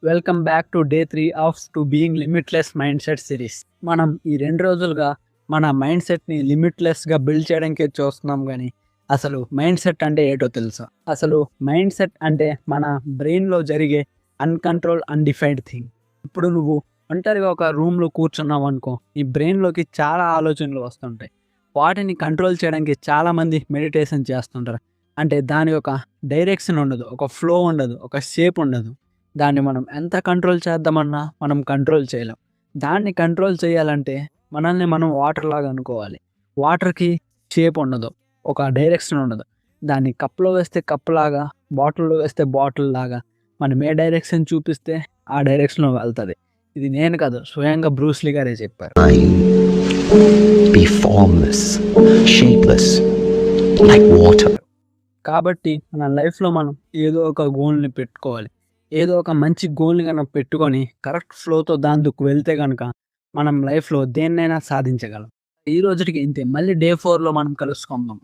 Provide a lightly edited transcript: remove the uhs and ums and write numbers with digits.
Welcome back to day 3 off to being limitless mind set series. మనం ఈ 2 రోజులుగా మన మైండ్ సెట్ని లిమిట్లెస్గా బిల్డ్ చేయడానికే చూస్తున్నాం కానీ అసలు మైండ్ సెట్ అంటే ఏంటో తెలుసా? అసలు మైండ్ సెట్ అంటే మన బ్రెయిన్లో జరిగే అన్‌కంట్రోల్, అన్‌డిఫైన్డ్ థింగ్. ఇప్పుడు నువ్వు ఒంటరిగా ఒక రూమ్‌లో కూర్చున్నావు అనుకో, ఈ బ్రెయిన్‌లోకి చాలా ఆలోచనలు వస్తుంటాయి. వాటిని కంట్రోల్ చేయడానికి చాలామంది మెడిటేషన్ చేస్తుంటారు. అంటే దాని ఒక డైరెక్షన్ ఉండదు, ఒక ఫ్లో ఉండదు, ఒక షేప్ ఉండదు. దాన్ని మనం ఎంత కంట్రోల్ చేద్దామన్నా మనం కంట్రోల్ చేయలేం. దాన్ని కంట్రోల్ చేయాలంటే మనల్ని మనం వాటర్ లాగా అనుకోవాలి. వాటర్‌కి షేప్ ఉండదు, ఒక డైరెక్షన్ ఉండదు. దాన్ని కప్‌లో వేస్తే కప్‌లాగా, బాటిల్‌లో వేస్తే బాటిల్‌లాగా మనం ఏ డైరెక్షన్ చూపిస్తే ఆ డైరెక్షన్‌లో వెళ్తది. ఇది నేను కాదు, స్వయంగా బ్రూస్ లీ గారే చెప్పారు. Be formless, shapeless, like water. కాబట్టి మన లైఫ్‌లో మనం ఏదో ఒక గోల్‌ని పెట్టుకోవాలి. ఏదో ఒక మంచి గోల్‌ని గనక పెట్టుకొని కరెక్ట్ ఫ్లోతో దాందుకు వెళ్తే గనక మనం లైఫ్‌లో దేన్నైనా సాధించగలం. ఈ రోజుటికి ఇంతే. మళ్ళీ డే 4లో మనం కలుసుకుందాం.